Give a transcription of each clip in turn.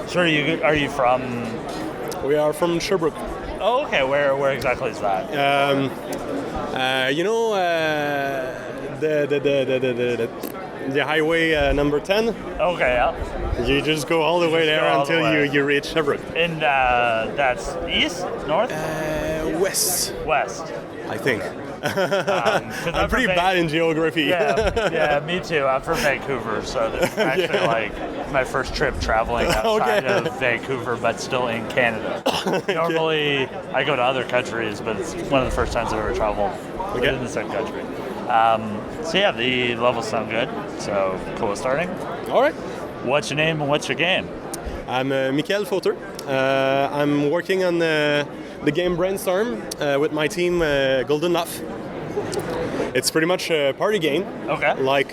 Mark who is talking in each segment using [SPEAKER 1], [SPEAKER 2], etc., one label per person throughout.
[SPEAKER 1] So are you from?
[SPEAKER 2] We are from Sherbrooke.
[SPEAKER 1] Oh, okay. Where exactly is that?
[SPEAKER 2] The highway number 10.
[SPEAKER 1] Okay, yeah.
[SPEAKER 2] You just go all the way there until you reach Sherbrooke.
[SPEAKER 1] And that's east, north,
[SPEAKER 2] West, I think.
[SPEAKER 1] 'cause
[SPEAKER 2] I'm pretty
[SPEAKER 1] from
[SPEAKER 2] bad in geography.
[SPEAKER 1] Yeah, me too. I'm from Vancouver, so this is actually like my first trip traveling outside of Vancouver, but still in Canada. Normally, I go to other countries, but it's one of the first times I've ever traveled within the same country. So yeah, the levels sound good. So cool starting.
[SPEAKER 2] All right.
[SPEAKER 1] What's your name and what's your game?
[SPEAKER 2] I'm Michael Fauter. I'm working on the game Brainstorm with my team Golden Nuff. It's pretty much a party game.
[SPEAKER 1] Okay.
[SPEAKER 2] Like.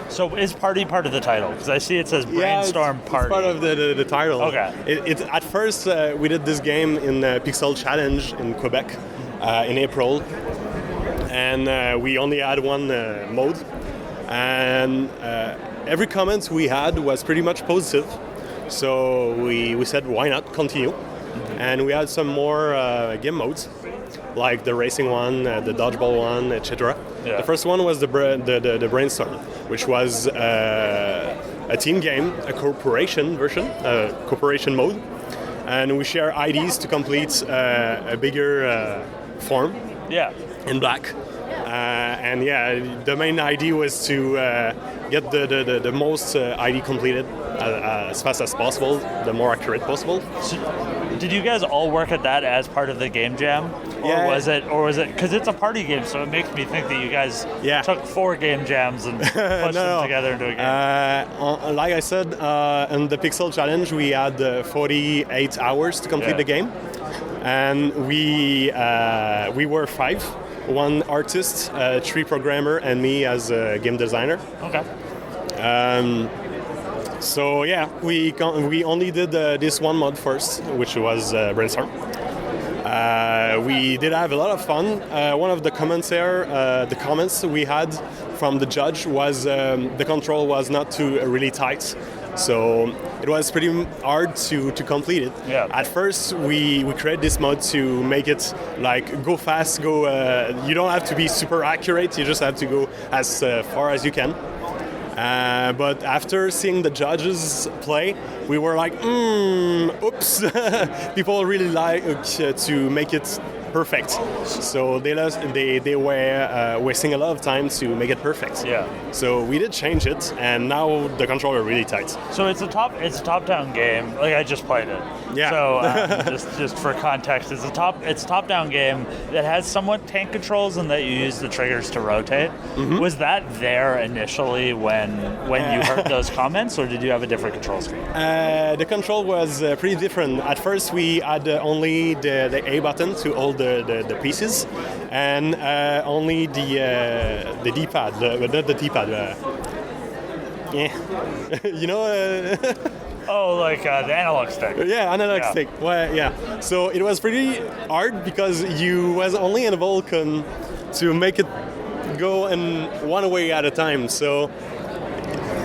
[SPEAKER 1] So is party part of the title? Because I see it says Brainstorm Party.
[SPEAKER 2] It's part of the title.
[SPEAKER 1] Okay.
[SPEAKER 2] It at first we did this game in Pixel Challenge in Quebec in April, and we only had one mode, and every comment we had was pretty much positive. So we said why not continue, and we had some more game modes, like the racing one, the dodgeball one, etc.
[SPEAKER 1] Yeah.
[SPEAKER 2] The first one was the Brainstorm, which was a team game, a corporation version, corporation mode, and we share IDs to complete a bigger form.
[SPEAKER 1] Yeah.
[SPEAKER 2] In black. And yeah, the main idea was to get the most ID completed as fast as possible, the more accurate possible.
[SPEAKER 1] So, did you guys all work at that as part of the game jam, or was it because it's a party game? So it makes me think that you guys took 4 game jams and pushed them together into a game.
[SPEAKER 2] Like I said, in the Pixel Challenge, we had 48 hours to complete the game, and we were 5. 1 artist, 3 programmer, and me as a game designer.
[SPEAKER 1] Okay.
[SPEAKER 2] So yeah, we only did this one mod first, which was Brainstorm. We did have a lot of fun. One of the comments there, the comments we had from the judge was the control was not too really tight. So it was pretty hard to complete it.
[SPEAKER 1] Yeah.
[SPEAKER 2] At first, we created this mode to make it like go fast, you don't have to be super accurate, you just have to go as far as you can. But after seeing the judges play, we were like, oops, people really like to make it perfect. So they were wasting a lot of time to make it perfect.
[SPEAKER 1] Yeah.
[SPEAKER 2] So we did change it, and now the controls are really tight.
[SPEAKER 1] So it's a top-down game. Like I just played it.
[SPEAKER 2] Yeah.
[SPEAKER 1] So just for context, it's a top-down game that has somewhat tank controls and that you use the triggers to rotate. Mm-hmm. Was that there initially when you heard those comments, or did you have a different control scheme?
[SPEAKER 2] The control was pretty different. At first, we had only the A button to hold the pieces, and only the D-pad, not the D-pad. You know.
[SPEAKER 1] Oh, like the analog stick.
[SPEAKER 2] Yeah, analog stick. Well, yeah. So it was pretty hard because you was only able to make it go in one way at a time. So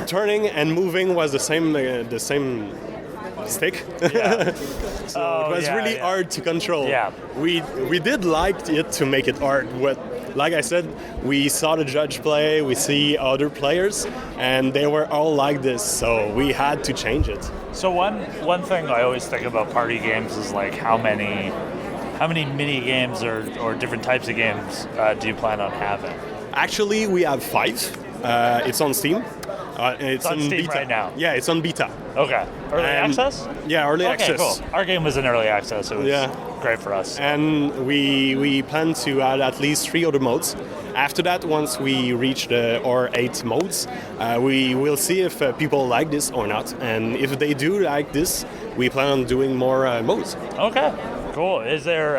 [SPEAKER 2] turning and moving was the same stick. Yeah. So it was really hard to control.
[SPEAKER 1] Yeah.
[SPEAKER 2] We did like it to make it hard. Like I said, we saw the judge play, we see other players, and they were all like this, so we had to change it.
[SPEAKER 1] So one thing I always think about party games is like how many mini games or different types of games do you plan on having?
[SPEAKER 2] Actually, we have 5. It's on Steam.
[SPEAKER 1] It's on Steam
[SPEAKER 2] beta
[SPEAKER 1] right now.
[SPEAKER 2] Yeah, it's on beta.
[SPEAKER 1] Okay. Early access?
[SPEAKER 2] Yeah, early access.
[SPEAKER 1] Cool. Our game was in early access. It was great for us.
[SPEAKER 2] And we plan to add at least 3 other modes. After that, once we reach our 8 modes, we will see if people like this or not. And if they do like this, we plan on doing more modes.
[SPEAKER 1] Okay. Cool. Is there?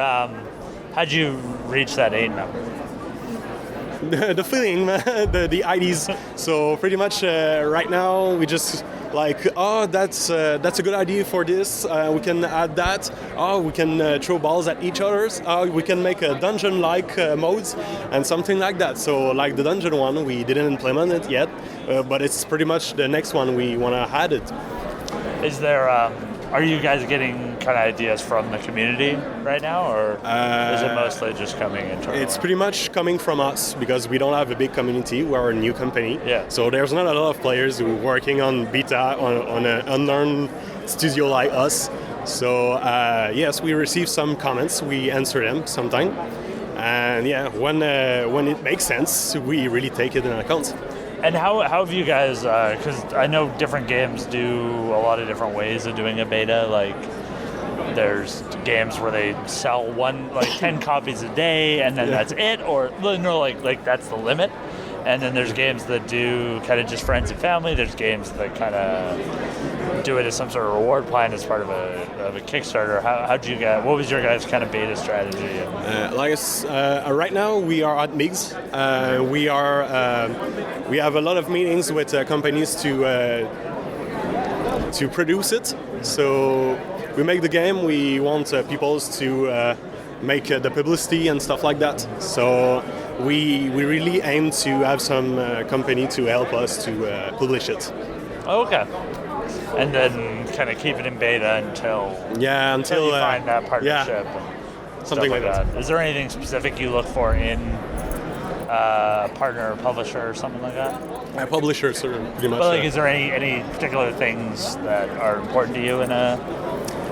[SPEAKER 1] How'd you reach that 8 number?
[SPEAKER 2] The feeling, the IDs. So pretty much right now we just like, that's a good idea for this. We can add that. We can throw balls at each other. We can make a dungeon-like modes and something like that. So like the dungeon one, we didn't implement it yet, but it's pretty much the next one we want to add it.
[SPEAKER 1] Is there? Are you guys getting kind of ideas from the community right now, or is it mostly just coming internally?
[SPEAKER 2] It's pretty much coming from us because we don't have a big community. We're a new company, so there's not a lot of players who are working on beta on an unknown studio like us. So yes, we receive some comments. We answer them sometime, and when it makes sense, we really take it in account.
[SPEAKER 1] And how have you guys, because I know different games do a lot of different ways of doing a beta, like there's games where they sell 10 copies a day and then that's it, or no, like that's the limit. And then there's games that do kind of just friends and family. There's games that kind of do it as some sort of reward plan as part of a Kickstarter. What was your guys' kind of beta strategy?
[SPEAKER 2] Right now we are at MIGS. We have a lot of meetings with companies to produce it. So we make the game. We want people to make the publicity and stuff like that. So we really aim to have some company to help us to publish it.
[SPEAKER 1] Okay. And then kind of keep it in beta until you find that partnership.
[SPEAKER 2] Something like that.
[SPEAKER 1] Is there anything specific you look for in a partner or publisher or something like that?
[SPEAKER 2] A publisher, sort of, pretty much.
[SPEAKER 1] But is there any particular things that are important to you in a?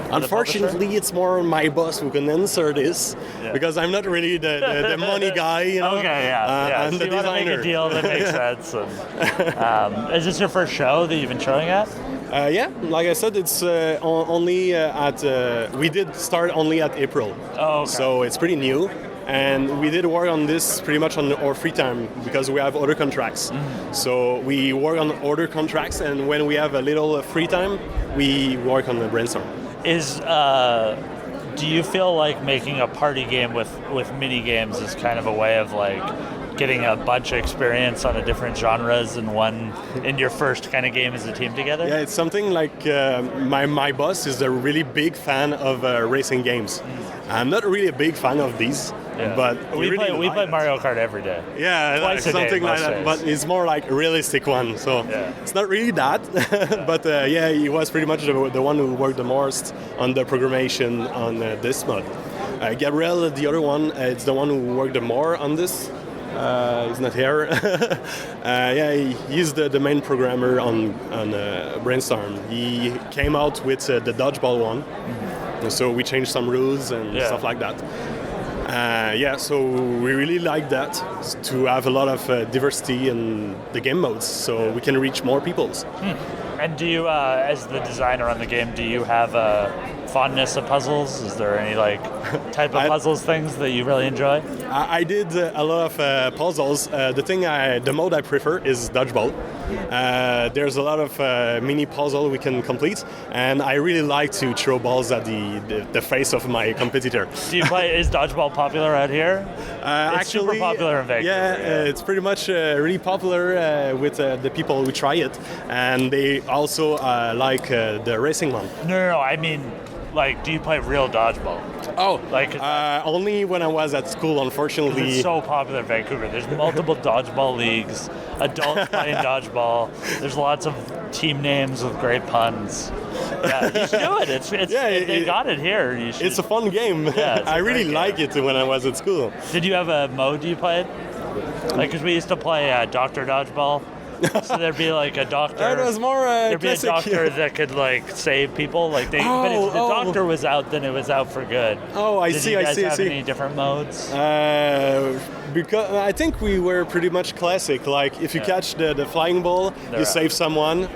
[SPEAKER 2] Unfortunately, it's more my boss who can answer this because I'm not really the money guy, you know.
[SPEAKER 1] Okay, I'm
[SPEAKER 2] so
[SPEAKER 1] the designer. Want to make a deal that makes sense. And, is this your first show that you've been showing at?
[SPEAKER 2] Like I said, it's only we did start only at April.
[SPEAKER 1] Oh, okay.
[SPEAKER 2] So it's pretty new. And we did work on this pretty much on our free time because we have other contracts. Mm-hmm. So we work on other contracts, and when we have a little free time, we work on the brainstorm.
[SPEAKER 1] Do you feel like making a party game with mini games is kind of a way of like getting a bunch of experience on a different genres in your first kind of game as a team together?
[SPEAKER 2] Yeah, it's something like my boss is a really big fan of racing games. I'm not really a big fan of these, but
[SPEAKER 1] we play Mario Kart every day.
[SPEAKER 2] Yeah,
[SPEAKER 1] twice a
[SPEAKER 2] something
[SPEAKER 1] day,
[SPEAKER 2] like that.
[SPEAKER 1] days.
[SPEAKER 2] But it's more like a realistic one, so it's not really that. But he was pretty much the one who worked the most on the programmation on this mod. Gabriel, the other one, it's the one who worked the more on this. He's not here. He's the main programmer on Brainstorm. He came out with the dodgeball one, so we changed some rules and stuff like that. So we really like that, to have a lot of diversity in the game modes, so we can reach more people.
[SPEAKER 1] And do you, as the designer on the game, do you have a fondness of puzzles? Is there any type of puzzles things that you really enjoy?
[SPEAKER 2] I did a lot of puzzles. The mode I prefer is dodgeball. There's a lot of mini puzzle we can complete, and I really like to throw balls at the face of my competitor.
[SPEAKER 1] Do you play? Is dodgeball popular out here? It's
[SPEAKER 2] actually
[SPEAKER 1] super popular in Vancouver.
[SPEAKER 2] It's pretty much really popular with the people who try it, and they also like the racing one.
[SPEAKER 1] No. I mean, do you play real dodgeball?
[SPEAKER 2] Oh, only when I was at school, unfortunately.
[SPEAKER 1] It's so popular in Vancouver. There's multiple dodgeball leagues, adults playing dodgeball. There's lots of team names with great puns. Yeah, you should do it. They got it here.
[SPEAKER 2] It's a fun game.
[SPEAKER 1] Yeah,
[SPEAKER 2] I really like it when I was at school.
[SPEAKER 1] Did you have a mode you played? Because we used to play Dr. Dodgeball. So there'd be a doctor.
[SPEAKER 2] It was more
[SPEAKER 1] there'd
[SPEAKER 2] classic,
[SPEAKER 1] be a doctor that could save people. But if the doctor was out, then it was out for good.
[SPEAKER 2] Oh, I
[SPEAKER 1] Did
[SPEAKER 2] see.
[SPEAKER 1] you guys
[SPEAKER 2] I see.
[SPEAKER 1] have any different modes?
[SPEAKER 2] Because I think we were pretty much classic. Like if you catch the flying ball, you save someone,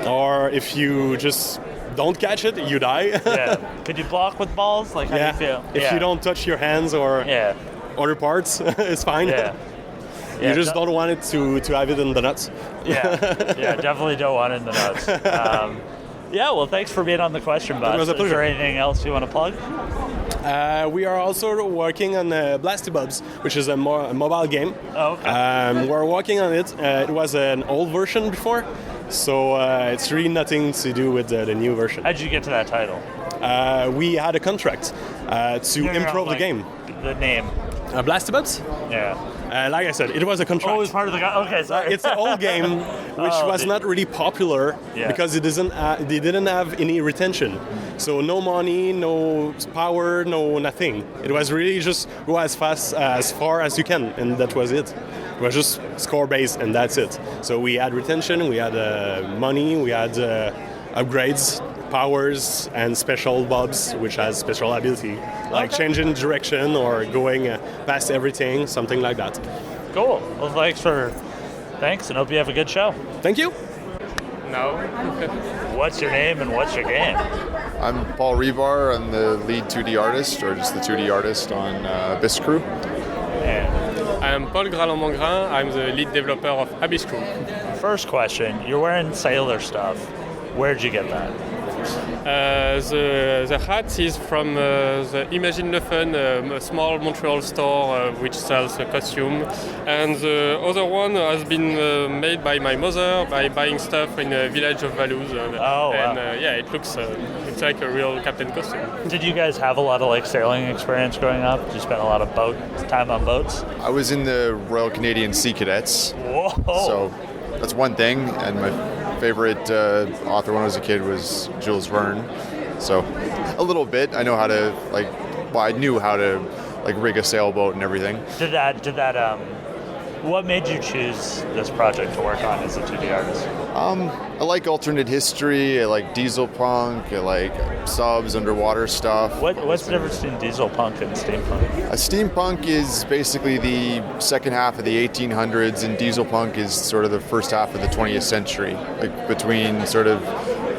[SPEAKER 2] or if you just don't catch it, you die.
[SPEAKER 1] Could you block with balls? How do you feel?
[SPEAKER 2] If you don't touch your hands or other parts, it's fine. You just don't want it to have it in the nuts.
[SPEAKER 1] Definitely don't want it in the nuts. Well, thanks for being on the question bus.
[SPEAKER 2] It was a pleasure.
[SPEAKER 1] Is there anything else you want to plug?
[SPEAKER 2] We are also working on Blasty Bubs, which is a mobile game.
[SPEAKER 1] Oh, okay.
[SPEAKER 2] We're working on it. It was an old version before, so it's really nothing to do with the new version.
[SPEAKER 1] How'd you get to that title?
[SPEAKER 2] We had a contract to improve the game.
[SPEAKER 1] The name.
[SPEAKER 2] Blasty Bubs?
[SPEAKER 1] Yeah.
[SPEAKER 2] Like I said, it was a contract.
[SPEAKER 1] Oh, it was part of the guy. Okay, sorry.
[SPEAKER 2] It's an old game which was not really popular because it they didn't have any retention. So no money, no power, no nothing. It was really just go as far as you can, and that was it. It was just score based, and that's it. So we had retention, we had money, we had upgrades, powers, and special mobs, which has special ability, like changing direction or going past everything, something like that.
[SPEAKER 1] Cool. Well, thanks, and hope you have a good show.
[SPEAKER 2] Thank you.
[SPEAKER 3] No.
[SPEAKER 1] What's your name and what's your game?
[SPEAKER 4] I'm Paul Rebar. I'm the lead 2D artist, or just the 2D artist on Abyss Crew.
[SPEAKER 3] I'm Paul Gralon-Mangrin. I'm the lead developer of Abyss Crew.
[SPEAKER 1] First question, you're wearing sailor stuff. Where'd you get that?
[SPEAKER 3] The hat is from the Imagine Le Fun, a small Montreal store which sells a costume. And the other one has been made by my mother by buying stuff in a village of Valouz. It looks it's like a real captain costume.
[SPEAKER 1] Did you guys have a lot of sailing experience growing up? Did you spend a lot of time on boats?
[SPEAKER 4] I was in the Royal Canadian Sea Cadets.
[SPEAKER 1] Whoa!
[SPEAKER 4] So that's one thing, and my favorite author when I was a kid was Jules Verne. So a little bit. I know how to I knew how to rig a sailboat and everything.
[SPEAKER 1] Did that what made you choose this project to work on as a 2D artist?
[SPEAKER 4] I like alternate history. I like diesel punk. I like subs, underwater stuff.
[SPEAKER 1] What's the difference between diesel punk and steampunk?
[SPEAKER 4] Steampunk is basically the second half of the 1800s, and diesel punk is sort of the first half of the 20th century, between sort of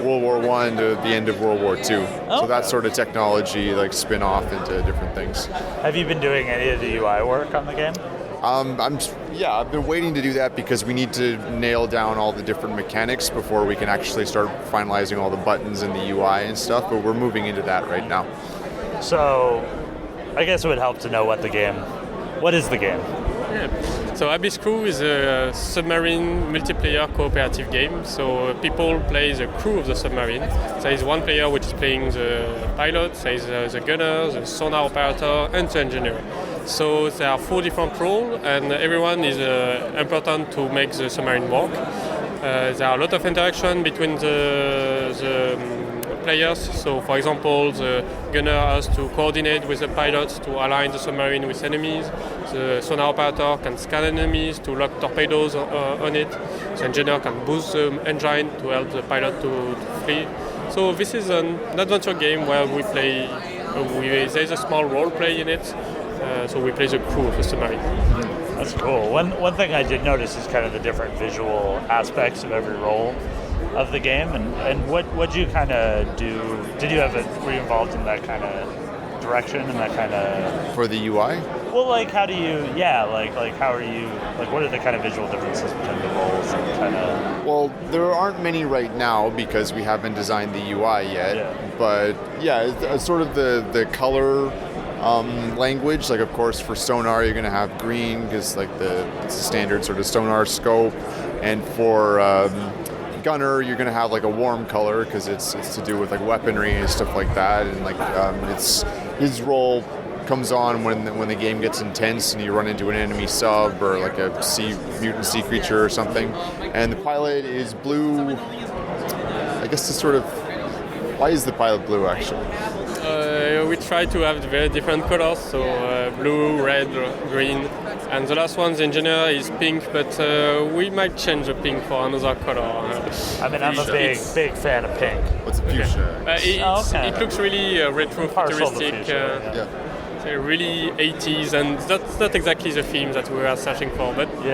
[SPEAKER 4] World War I to the end of World War II.
[SPEAKER 1] Okay.
[SPEAKER 4] So that sort of technology spin off into different things.
[SPEAKER 1] Have you been doing any of the UI work on the game?
[SPEAKER 4] I've been waiting to do that because we need to nail down all the different mechanics before we can actually start finalizing all the buttons and the UI and stuff, but we're moving into that right now.
[SPEAKER 1] So I guess it would help to know what is the game?
[SPEAKER 3] Yeah. So Abyss Crew is a submarine multiplayer cooperative game. So people play the crew of the submarine. There is one player which is playing the pilot, there is the gunner, the sonar operator, and the engineer. So there are 4 different roles, and everyone is important to make the submarine work. There are a lot of interaction between the players. So, for example, the gunner has to coordinate with the pilot to align the submarine with enemies. The sonar operator can scan enemies to lock torpedoes on it. The engineer can boost the engine to help the pilot to flee. So this is an adventure game where we play. There's a small role play in it. So we play the crew of the submarine.
[SPEAKER 1] That's cool. One thing I did notice is kind of the different visual aspects of every role of the game, and what you kind of do? Were you involved in that kind of direction and that kind of
[SPEAKER 4] for the UI?
[SPEAKER 1] Well, how do you? Yeah, how are you? What are the kind of visual differences between the roles and kind of?
[SPEAKER 4] Well, there aren't many right now because we haven't designed the UI yet.
[SPEAKER 1] Yeah.
[SPEAKER 4] But it's sort of the color. Language, of course for sonar you're going to have green because it's a standard sort of sonar scope, and for gunner you're going to have a warm color because it's to do with weaponry and stuff like that, and it's his role comes on when the game gets intense and you run into an enemy sub or a mutant sea creature or something, and the pilot is blue. I guess it's sort of why is the pilot blue actually?
[SPEAKER 3] We try to have very different colors, so blue, red, green, and the last one, the engineer, is pink, but we might change the pink for another color.
[SPEAKER 1] I'm a big fan of pink.
[SPEAKER 4] What's fuchsia?
[SPEAKER 3] It looks really retro-futuristic, really 80s, and that's not exactly the theme that we were searching for, but it's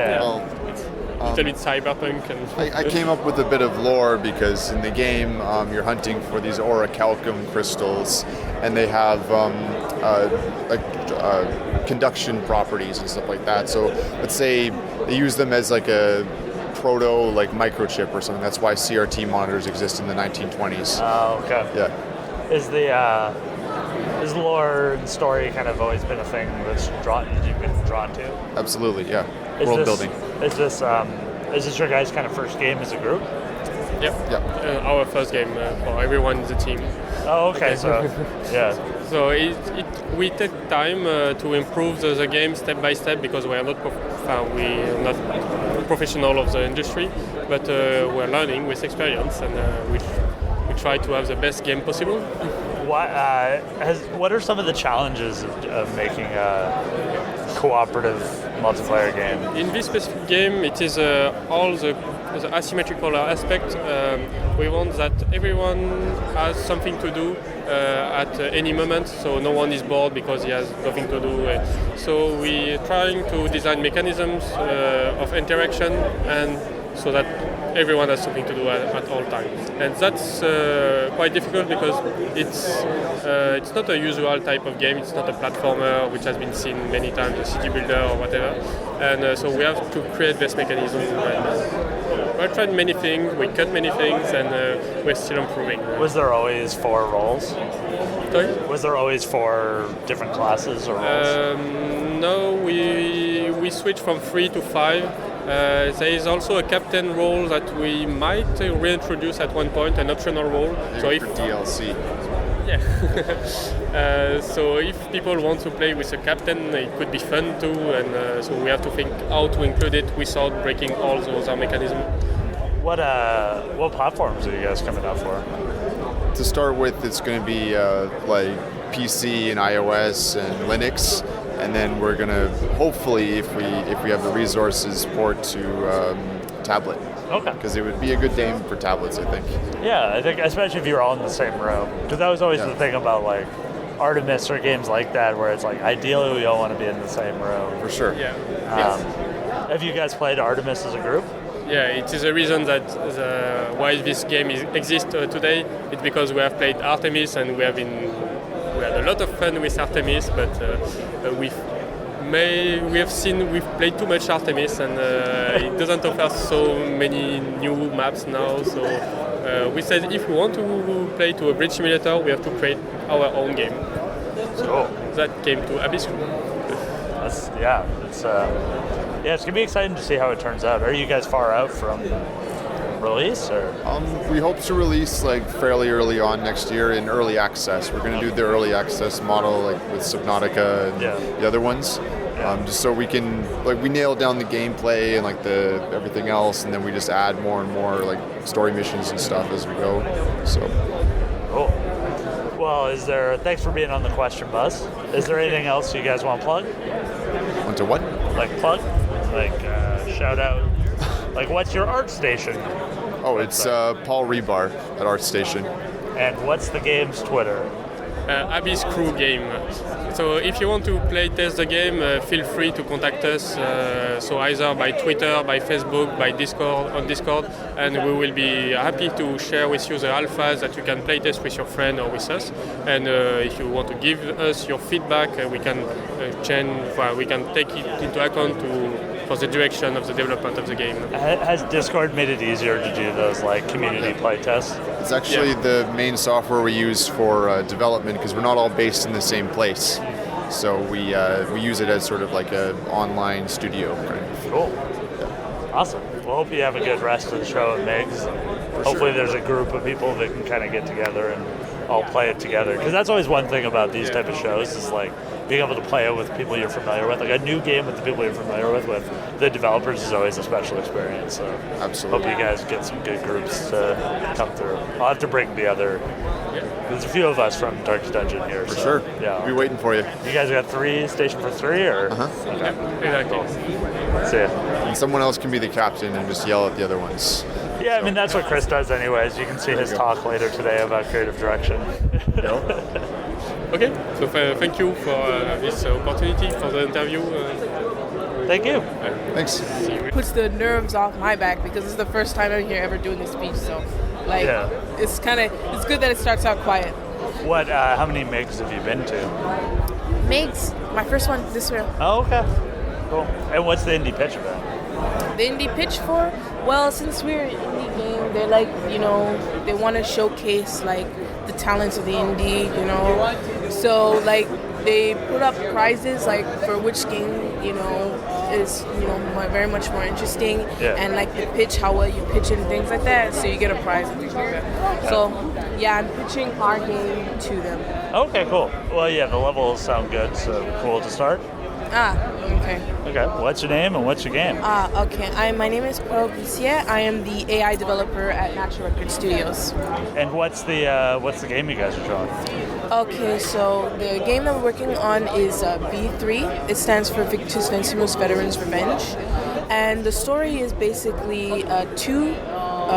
[SPEAKER 3] a little bit cyberpunk. And
[SPEAKER 4] I came up with a bit of lore because in the game you're hunting for these orichalcum crystals, and they have conduction properties and stuff like that. So let's say they use them as a proto microchip or something. That's why CRT monitors exist in the 1920s.
[SPEAKER 1] Oh, okay.
[SPEAKER 4] Yeah.
[SPEAKER 1] Is lore and story kind of always been a thing that you've been drawn to?
[SPEAKER 4] Absolutely, yeah. World building.
[SPEAKER 1] Is this your guys' kind of first game as a group?
[SPEAKER 3] Yep. Our first game for everyone in the team.
[SPEAKER 1] Oh, okay. So, yeah.
[SPEAKER 3] So we take time to improve the game step by step because we are not professional of the industry, but we're learning with experience, and we try to have the best game possible.
[SPEAKER 1] What are some of the challenges of making a cooperative multiplayer game?
[SPEAKER 3] In this specific game, it is all the asymmetrical aspect. We want that everyone has something to do at any moment, so no one is bored because he has nothing to do. So we're trying to design mechanisms of interaction, and so that everyone has something to do at all times. And that's quite difficult because it's not a usual type of game. It's not a platformer which has been seen many times, a city builder or whatever. And so we have to create this mechanism. We've tried many things, we cut many things, and we're still improving.
[SPEAKER 1] Was there always 4 roles?
[SPEAKER 3] Sorry?
[SPEAKER 1] Was there always 4 different classes or roles?
[SPEAKER 3] No, we switched from 3 to 5. There is also a captain role that we might reintroduce at one point, an optional role.
[SPEAKER 4] So if for DLC.
[SPEAKER 3] Yeah. So if people want to play with a captain, it could be fun too, and so we have to think how to include it without breaking all those mechanisms.
[SPEAKER 1] What platforms are you guys coming out for?
[SPEAKER 4] To start with, it's going to be like PC and iOS and Linux, and then we're going to hopefully, if we have the resources, port to tablet.
[SPEAKER 1] Okay.
[SPEAKER 4] Because it would be a good game for tablets, I think.
[SPEAKER 1] Yeah, I think especially if you're all in the same room, because that was always the thing about like Artemis or games like that, where it's like ideally we all want to be in the same room.
[SPEAKER 4] For sure.
[SPEAKER 3] Yeah.
[SPEAKER 1] Have you guys played Artemis as a group?
[SPEAKER 3] Yeah, it is a reason that why this game exists today. It's because we have played Artemis and we had a lot of fun with Artemis, but we've played too much Artemis, and it doesn't offer so many new maps now. So we said if we want to play to a bridge simulator, we have to create our own game. So that came to Abyss.
[SPEAKER 1] It's gonna be exciting to see how it turns out. Are you guys far out from release, or?
[SPEAKER 4] We hope to release like fairly early on next year in early access. We're going to do the early access model like with Subnautica and the other ones, just so we can we nail down the gameplay and like the everything else, and then we just add more and more like story missions and stuff as we go. So.
[SPEAKER 1] Cool. Well, thanks for being on the Question Bus. Is there anything else you guys want to plug?
[SPEAKER 4] Want to what?
[SPEAKER 1] Like plug? Like shout out? Like what's your art station?
[SPEAKER 4] Oh, it's Paul Rebar at ArtStation.
[SPEAKER 1] And what's the game's Twitter?
[SPEAKER 3] Abyss Crew Game. So if you want to test the game, feel free to contact us. So either by Twitter, by Facebook, by Discord, and we will be happy to share with you the alphas that you can play test with your friend or with us. And if you want to give us your feedback, we can we can take it into account for the direction of the development of the game.
[SPEAKER 1] Has Discord made it easier to do those like community play tests?
[SPEAKER 4] It's actually the main software we use for development because we're not all based in the same place. So we use it as sort of like an online studio.
[SPEAKER 1] Cool. Awesome. Well, hope you have a good rest of the show at Migs. Hopefully there's a group of people that can kind of get together and all play it together. Because that's always one thing about these type of shows is like being able to play it with people you're familiar with. Like a new game with the people you're familiar with the developers is always a special experience. So
[SPEAKER 4] absolutely.
[SPEAKER 1] Hope you guys get some good groups to come through. I'll have to bring the other. There's a few of us from Darkest Dungeon here.
[SPEAKER 4] For sure.
[SPEAKER 1] Yeah.
[SPEAKER 4] We'll be waiting for you.
[SPEAKER 1] You guys got 3 station for 3 or?
[SPEAKER 3] Okay. Exactly.
[SPEAKER 1] See ya.
[SPEAKER 4] And someone else can be the captain and just yell at the other ones.
[SPEAKER 1] Yeah, I mean that's what Chris does anyways. You can see his talk later today about creative direction.
[SPEAKER 3] Okay, so thank you for this opportunity for the interview.
[SPEAKER 1] Thank you.
[SPEAKER 4] Thanks.
[SPEAKER 5] Puts the nerves off my back because it's the first time I'm here ever doing this speech. So, it's good that it starts out quiet.
[SPEAKER 1] What? How many MIGs have you been to?
[SPEAKER 5] MIGs, my first one this year.
[SPEAKER 1] Oh, okay. Cool. And what's the indie pitch about?
[SPEAKER 5] The indie pitch for? Well, since we're an indie game, they're like, they want to showcase like the talents of the indie, So like they put up prizes like for which game, is very much more interesting,
[SPEAKER 1] Yeah.
[SPEAKER 5] and like the pitch, how well you pitch it and things like that. So you get a prize and things like that. So yeah, I'm pitching our game to them.
[SPEAKER 1] Okay, cool. Well, yeah, the levels sound good, so cool to start.
[SPEAKER 5] Okay.
[SPEAKER 1] Okay, what's your name and what's your game?
[SPEAKER 5] Okay. My name is Paul Bussier. I am the AI developer at Natural Record Studios.
[SPEAKER 1] And what's the game you guys are showing?
[SPEAKER 5] Okay, so the game that we're working on is V3. It stands for Victus Vencimus Veterans Revenge. And the story is basically two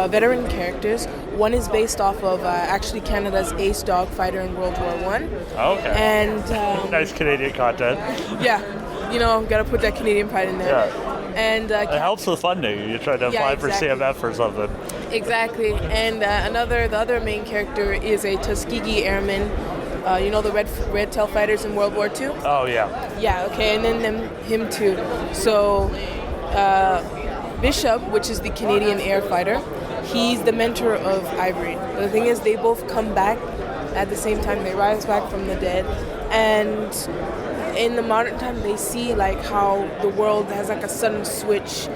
[SPEAKER 5] veteran characters. One is based off of actually Canada's ace dog fighter in World War One.
[SPEAKER 1] Okay.
[SPEAKER 5] And
[SPEAKER 1] Nice Canadian content.
[SPEAKER 5] yeah, gotta put that Canadian pride in there.
[SPEAKER 1] Yeah.
[SPEAKER 5] And
[SPEAKER 1] It helps with funding. You try to apply
[SPEAKER 5] exactly.
[SPEAKER 1] for CMF or something.
[SPEAKER 5] Exactly. And the other main character is a Tuskegee Airman. The red tail fighters in World War II.
[SPEAKER 1] Oh yeah.
[SPEAKER 5] Yeah. Okay. And then him too. So Bishop, which is the Canadian air fighter, he's the mentor of Ivory. But the thing is, they both come back at the same time. They rise back from the dead, and in the modern time, they see like how the world has like a sudden switch.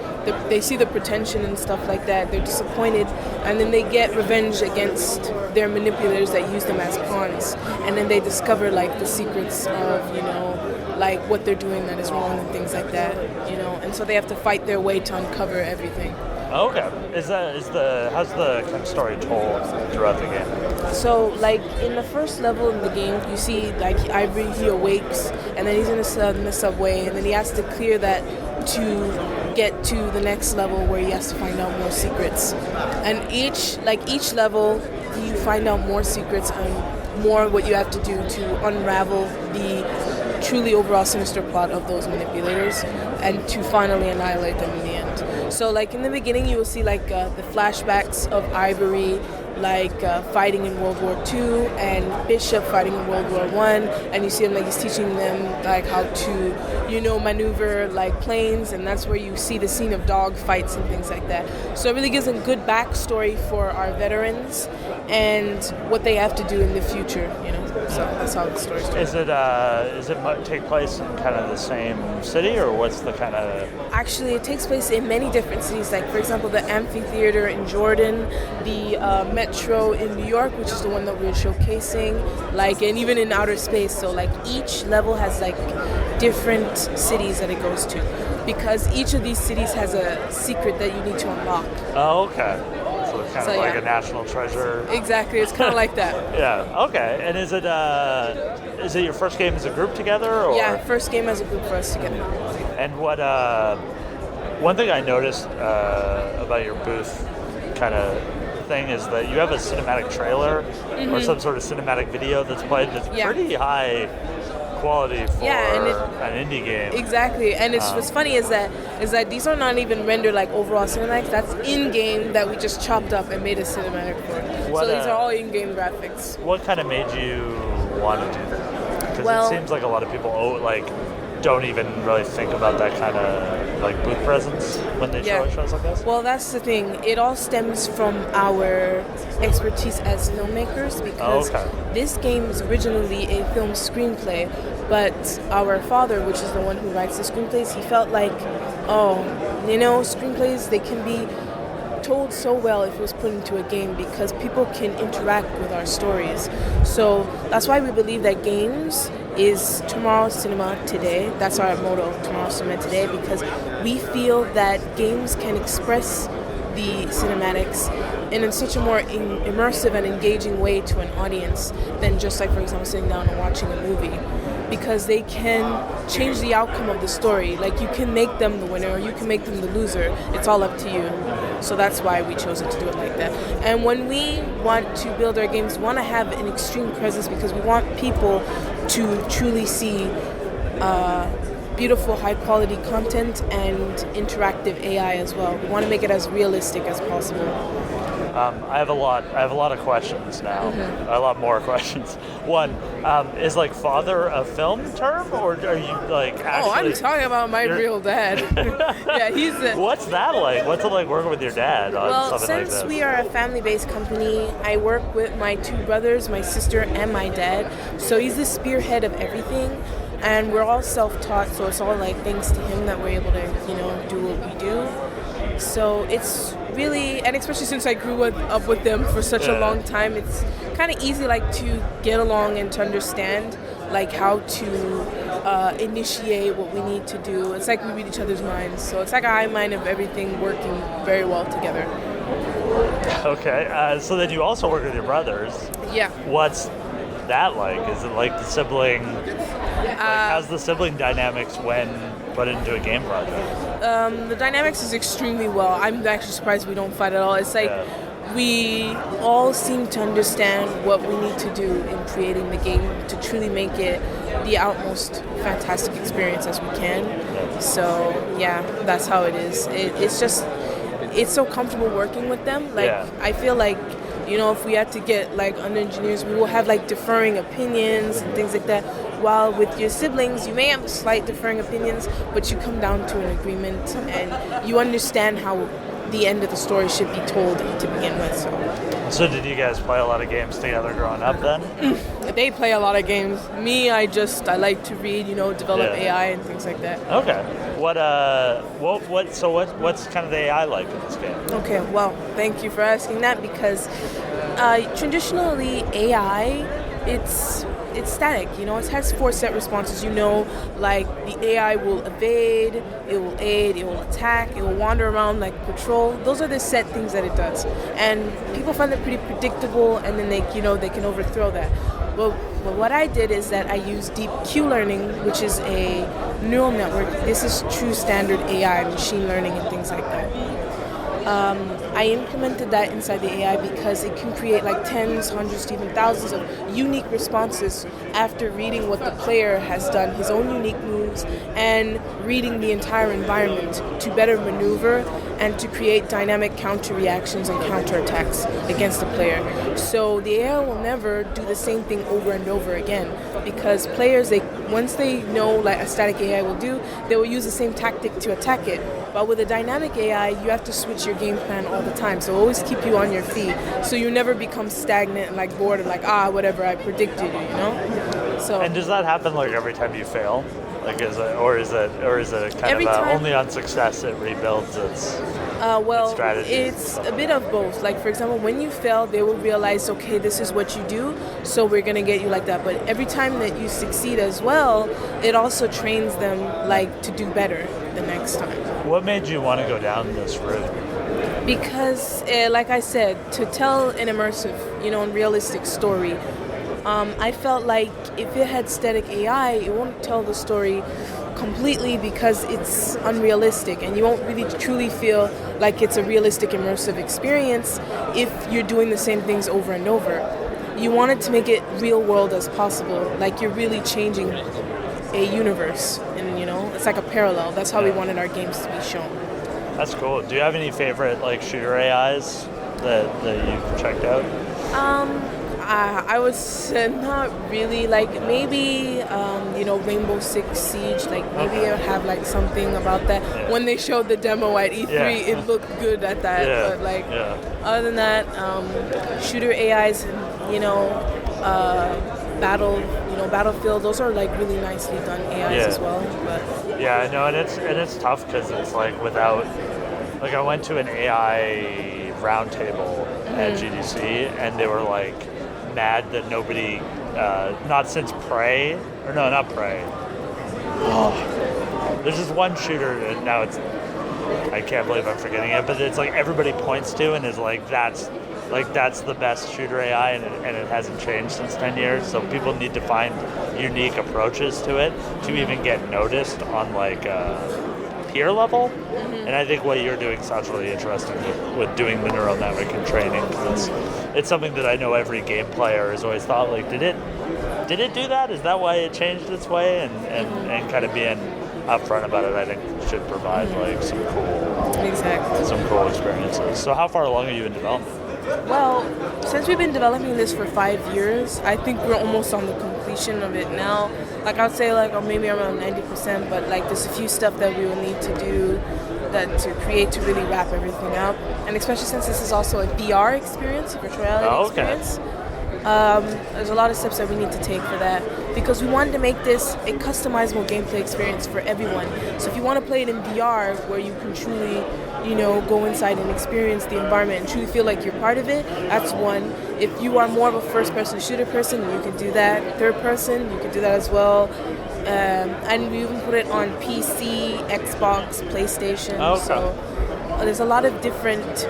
[SPEAKER 5] They see the pretension and stuff like that. They're disappointed, and then they get revenge against their manipulators that use them as pawns. And then they discover like the secrets of like what they're doing that is wrong and things like that. And so they have to fight their way to uncover everything.
[SPEAKER 1] Okay. How's the kind of story told throughout the game?
[SPEAKER 5] So, like, in the first level in the game, you see, like, Ivory, he awakes, and then he's in the subway, and then he has to clear that to get to the next level where he has to find out more secrets. And each level, you find out more secrets and more what you have to do to unravel the truly overall sinister plot of those manipulators and to finally annihilate them in the end. So, like, in the beginning, you will see, like, the flashbacks of Ivory, like, fighting in World War II, and Bishop fighting in World War I, and you see him, like, he's teaching them, like, how to, maneuver, like, planes, and that's where you see the scene of dog fights and things like that. So it really gives a good backstory for our veterans and what they have to do in the future, So that's how the story starts.
[SPEAKER 1] Is it take place in kind of the same city, or what's the kind of...
[SPEAKER 5] Actually, it takes place in many different cities, like, for example, the amphitheater in Jordan, the Metro in New York, which is the one that we're showcasing, like, and even in outer space. So, like, each level has, like, different cities that it goes to, because each of these cities has a secret that you need to unlock.
[SPEAKER 1] Oh, okay. So it's kind of like a national treasure.
[SPEAKER 5] Exactly, it's kind of like that.
[SPEAKER 1] Yeah, okay. And is it your first game as a group together? Or?
[SPEAKER 5] Yeah, first game as a group for us together.
[SPEAKER 1] And what, one thing I noticed about your booth kind of thing is that you have a cinematic trailer or some sort of cinematic video that's played that's pretty high quality for an indie game.
[SPEAKER 5] Exactly, and what's funny is that these are not even rendered like overall cinematics. That's in-game that we just chopped up and made a cinematic for. So these are all in-game graphics.
[SPEAKER 1] What kind of made you want to do that? Because it seems like a lot of people don't even really think about that kind of like booth presence when they show shows like this.
[SPEAKER 5] Well, that's the thing. It all stems from our expertise as filmmakers, because this game is originally a film screenplay, but our father, which is the one who writes the screenplays, he felt like, screenplays, they can be told so well if it was put into a game, because people can interact with our stories. So that's why we believe that games is tomorrow's cinema today. That's our motto, tomorrow's cinema today, because we feel that games can express the cinematics in such a more immersive and engaging way to an audience than just like, for example, sitting down and watching a movie, because they can change the outcome of the story. Like, you can make them the winner or you can make them the loser. It's all up to you. So that's why we chose to do it like that. And when we want to build our games, we want to have an extreme presence, because we want people to truly see beautiful, high-quality content and interactive AI as well. We want to make it as realistic as possible.
[SPEAKER 1] I have a lot of questions now. A lot more questions. One, is like father a film term, or are you like actually...
[SPEAKER 5] Oh, I'm talking about my real dad. Yeah, he's
[SPEAKER 1] What's that like? What's it like working with your dad on something like this?
[SPEAKER 5] Well, since we are a family-based company, I work with my two brothers, my sister, and my dad. So he's the spearhead of everything. and we're all self-taught, so it's all like thanks to him that we're able to, do what we do. So it's really, and especially since I grew up with them for such a long time, it's kind of easy like to get along and to understand like how to initiate what we need to do. It's like we read each other's minds, so it's like a high mind of everything working very well together.
[SPEAKER 1] Okay, so then you also work with your brothers.
[SPEAKER 5] Yeah.
[SPEAKER 1] What's that like? Is it like the sibling? How's the sibling dynamics when put into a game project?
[SPEAKER 5] The dynamics is extremely well. I'm actually surprised we don't fight at all. It's like we all seem to understand what we need to do in creating the game to truly make it the utmost fantastic experience as we can. So yeah, that's how it is. It's so comfortable working with them. Like I feel like, if we had to get like under engineers, we will have like differing opinions and things like that. While with your siblings, you may have slight differing opinions, but you come down to an agreement and you understand how the end of the story should be told to begin with.
[SPEAKER 1] So did you guys play a lot of games together growing up then?
[SPEAKER 5] They play a lot of games. Me, I like to read, develop AI and things like that.
[SPEAKER 1] Okay. What's kind of the AI like in this game?
[SPEAKER 5] Okay, well, thank you for asking that, because traditionally AI, it's static, it has 4 set responses, like the AI will evade, it will aid, it will attack, it will wander around like patrol. Those are the set things that it does. And people find it pretty predictable, and then they can overthrow that. Well, what I did is that I used deep Q learning, which is a neural network. This is true standard AI, machine learning and things like that. I implemented that inside the AI because it can create like tens, hundreds, even thousands of unique responses after reading what the player has done, his own unique moves, and reading the entire environment to better maneuver and to create dynamic counter reactions and counter attacks against the player. So the AI will never do the same thing over and over again, because players, once they know like a static AI will do, they will use the same tactic to attack it. But with a dynamic AI, you have to switch your game plan all the time. So always keep you on your feet, so you never become stagnant and like bored and like whatever I predicted, So. And
[SPEAKER 1] does that happen like every time you fail? Like is it kind of only on success it rebuilds its strategy?
[SPEAKER 5] It's a bit of both. Like for example, when you fail, they will realize, okay, this is what you do, so we're gonna get you like that. But every time that you succeed as well, it also trains them like to do better the next time.
[SPEAKER 1] What made you want to go down this route?
[SPEAKER 5] Because, like I said, to tell an immersive, and realistic story, I felt like if it had static AI, it won't tell the story completely because it's unrealistic, and you won't really truly feel like it's a realistic immersive experience if you're doing the same things over and over. You wanted to make it real world as possible, like you're really changing a universe, and it's like a parallel. That's how we wanted our games to be shown.
[SPEAKER 1] That's cool. Do you have any favorite like shooter AIs that you've checked out?
[SPEAKER 5] I was not really, like maybe Rainbow Six Siege, like maybe I'll have like something about that. When they showed the demo at E3, it looked good at that, but other than that, shooter AIs, Battlefield, those are like really nicely done AIs as well. But
[SPEAKER 1] yeah, I know, and it's tough because it's like without, like I went to an AI roundtable at GDC, and they were like mad that nobody, not since Prey, or no, not Prey. There's this one shooter, and now I can't believe I'm forgetting it, but it's like everybody points to and is like that's the best shooter AI, and it hasn't changed since 10 years. So people need to find unique approaches to it to even get noticed on like peer level. And I think what you're doing sounds really interesting with doing the neural network and training, because it's something that I know every game player has always thought, like, did it do that? Is that why it changed its way? And kind of being upfront about it, I think should provide like some cool experiences. So how far along are you in development?
[SPEAKER 5] Well, since we've been developing this for 5 years, I think we're almost on the completion of it now. Like I'd say like, or maybe around 90%, but like there's a few stuff that we will need to do to create to really wrap everything up. And especially since this is also a VR experience, a virtual reality experience. There's a lot of steps that we need to take for that because we wanted to make this a customizable gameplay experience for everyone. So if you want to play it in VR, where you can truly, go inside and experience the environment and truly feel like you're part of it, that's one. If you are more of a first-person shooter person, you can do that. Third person, you can do that as well. And we even put it on PC, Xbox, PlayStation.
[SPEAKER 1] Okay.
[SPEAKER 5] So there's a lot of different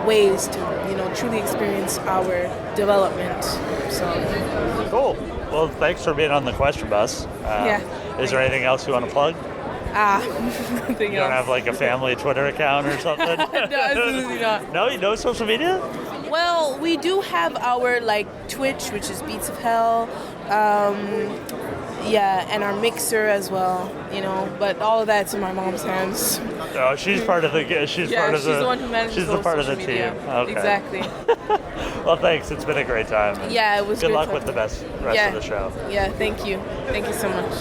[SPEAKER 5] ways to truly experience our development. So
[SPEAKER 1] Cool. Well, thanks for being on the question bus.
[SPEAKER 5] Yeah.
[SPEAKER 1] Is there anything else you want to plug?
[SPEAKER 5] Nothing
[SPEAKER 1] You don't
[SPEAKER 5] else.
[SPEAKER 1] have like a family Twitter account or something?
[SPEAKER 5] No, absolutely not.
[SPEAKER 1] No social media?
[SPEAKER 5] Well, we do have our Twitch, which is Beats of Hell, and our Mixer as well. But all of that's in my mom's hands.
[SPEAKER 1] Oh, she's part of the. She's part of
[SPEAKER 5] she's the one who manages
[SPEAKER 1] She's
[SPEAKER 5] all
[SPEAKER 1] the part of the
[SPEAKER 5] social
[SPEAKER 1] team.
[SPEAKER 5] media.
[SPEAKER 1] Okay.
[SPEAKER 5] Exactly.
[SPEAKER 1] Well, thanks. It's been a great time.
[SPEAKER 5] Yeah, it was.
[SPEAKER 1] Good
[SPEAKER 5] great
[SPEAKER 1] luck with
[SPEAKER 5] talking.
[SPEAKER 1] the rest of the show.
[SPEAKER 5] Yeah, thank you. Thank you so much.